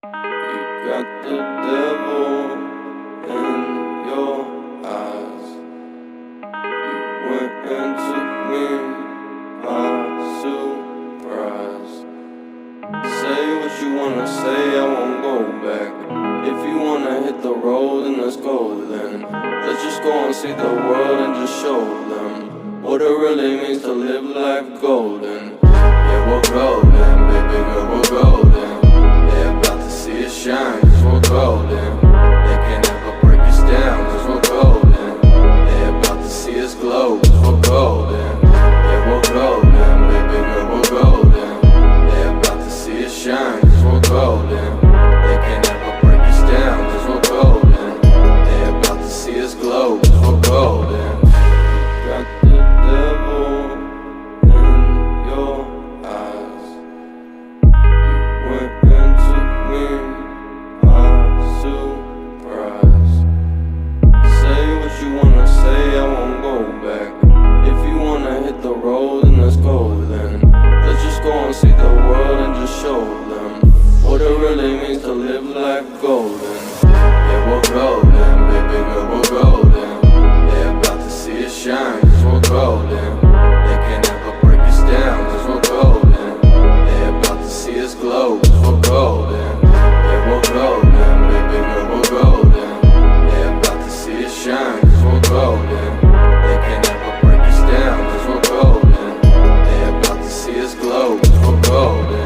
You got the devil in your eyes. You went and took me by surprise. Say what you wanna say, I won't go back. If you wanna hit the road, then let's go then. Let's just go and see the world and just show them what it really means to live life golden. Yeah, we're golden, baby girl, we're golden. They're about to see us shine, cause we're golden. They can't ever break us down, cause we're golden. They're about to see us glow, cause we're golden. Yeah, we're golden, baby girl, we're golden. They're about to see us shine, cause we're golden. They can't ever break us down, cause we're golden. They're about to see us glow, cause we're golden. Got the devil in your eyes. You went and took me by surprise. Say what you wanna say, I won't go back. If you wanna hit the road, then let's go then. Let's just go and see the world and just show them what it really means to live life golden. Yeah, we're golden, baby girl, we're golden. They're about to see us shine, cause we're golden. They can't ever break us down, cause we're golden. They're about to see us glow, cause we're golden. Yeah, we're golden, baby girl, we're golden. They're about to see us shine, cause we're golden. They can't ever break us down, cause we're golden. They're about to see us glow, cause we're golden.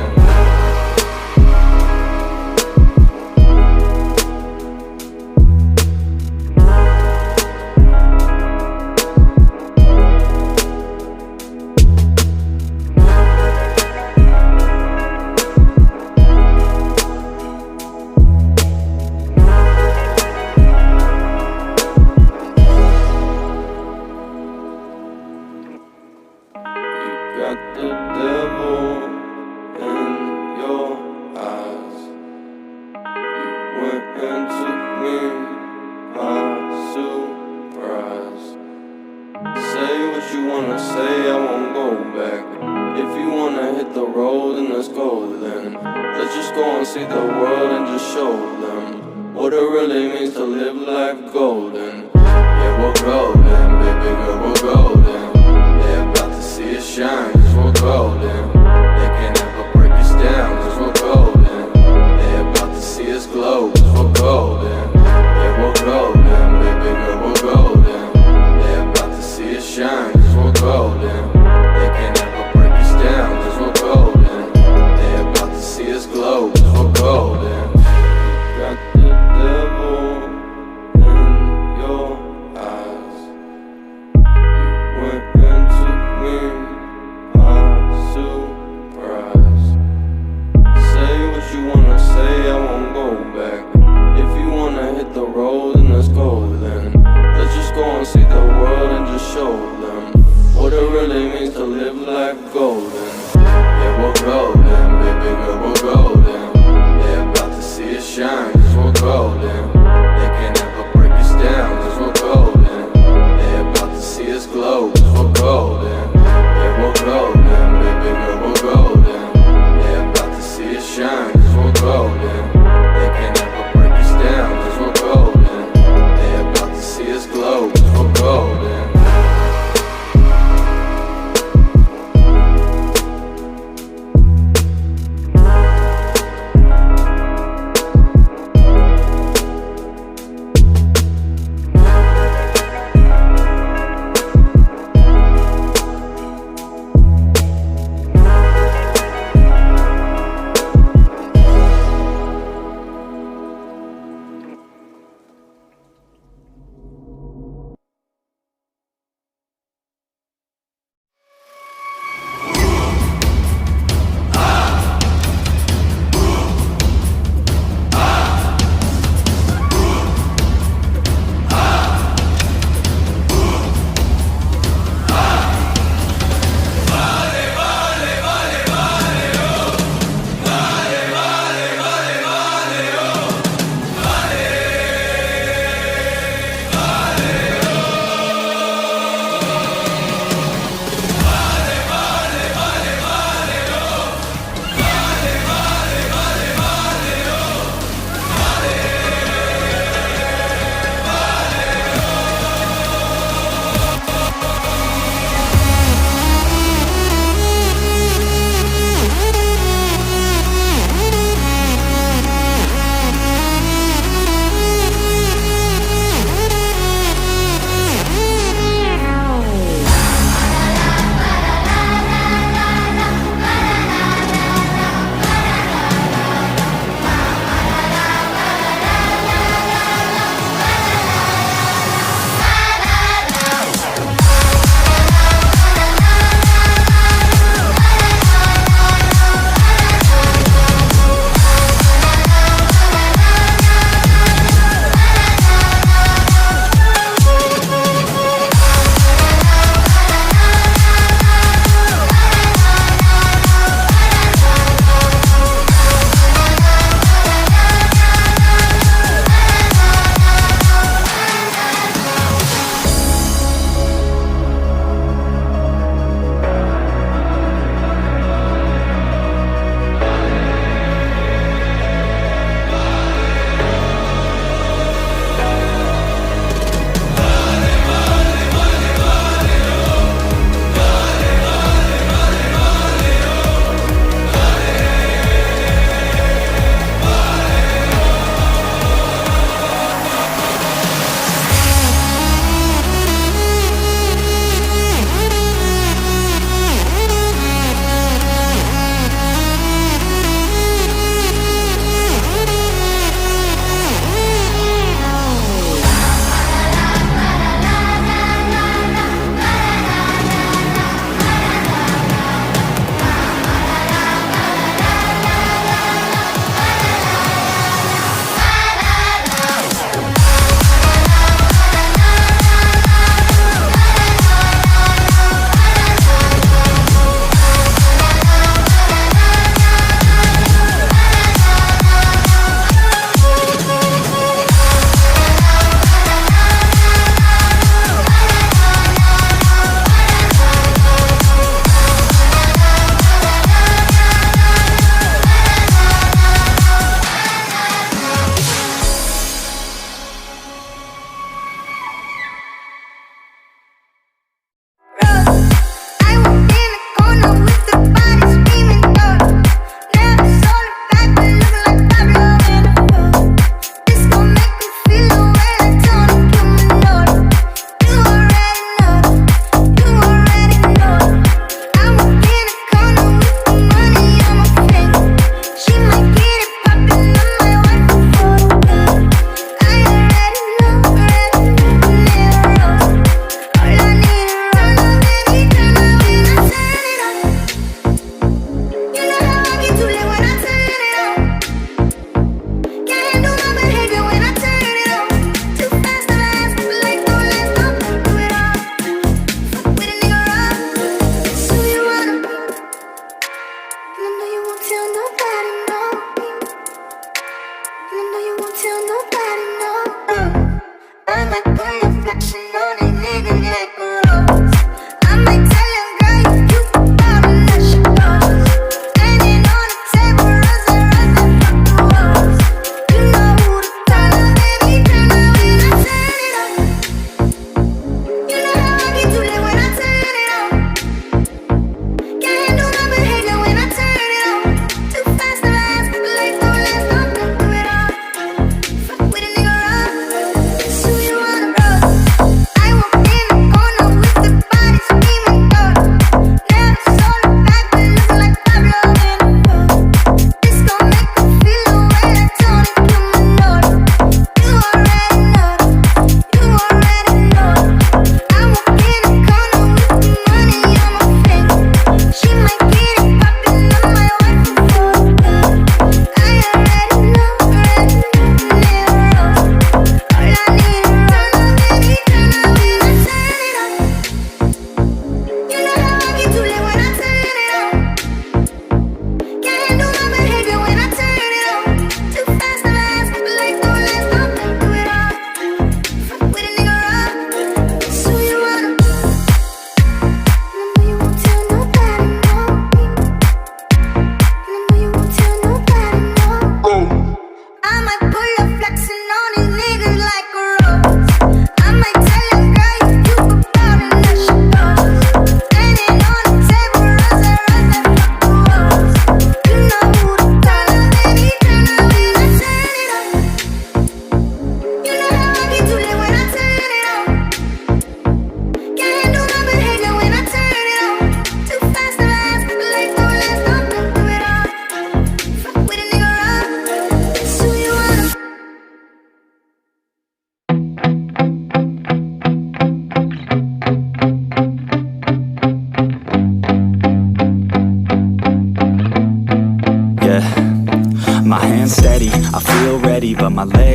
Got the devil in your eyes. You went and took me by surprise. Say what you wanna say, I won't go back. If you wanna hit the road, then let's go then. Let's just go and see the world and just show them what it really means to live life golden. Yeah, we're golden, baby girl, we're golden. They're about to see us shine, cause we're golden. They can't ever break us down, cause we're golden. They're about to see us glow, cause we're golden. Yeah, we're golden, baby girl, we're golden. They're about to see us shine, cause we're golden. They can't ever break us down, cause we're golden. They're about to see us glow, cause we're golden. Got the devil in your eyes. You went and took me by surprise. Say what you wanna say, I won't go back. If you wanna hit the road, then let's go then. Let's just go and see the world and just show them what it really means to live life golden. Yeah, we're golden, baby girl, we're golden. They're about to see us shine, cause we're golden. They can't ever break us down, cause we're golden. They're about to see us glow, cause we're golden. Yeah, we're golden, baby girl, we're golden. They're about to see us shine, cause we're golden. They can't ever break us down, cause we're golden. They're about to see us glow, cause we're golden.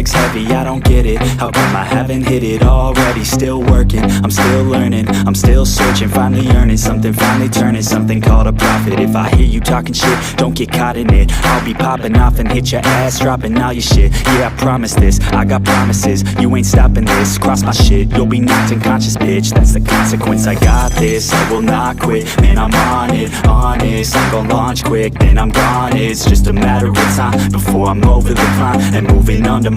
music's heavy, I don't get it. How come I haven't hit it already? Still working, I'm still learning, I'm still searching, finally earning something, finally turning something called a profit. If I hear you talking shit, don't get caught in it. I'll be popping off and hit your ass, dropping all your shit. Yeah, I promise this, I got promises. You ain't stopping this, cross my shit, you'll be knocked unconscious, bitch. That's the consequence, I got this, I will not quit. Man, I'm on it, honest. I'm gon' launch quick, then I'm gone. It's just a matter of time before I'm over the climb and moving under my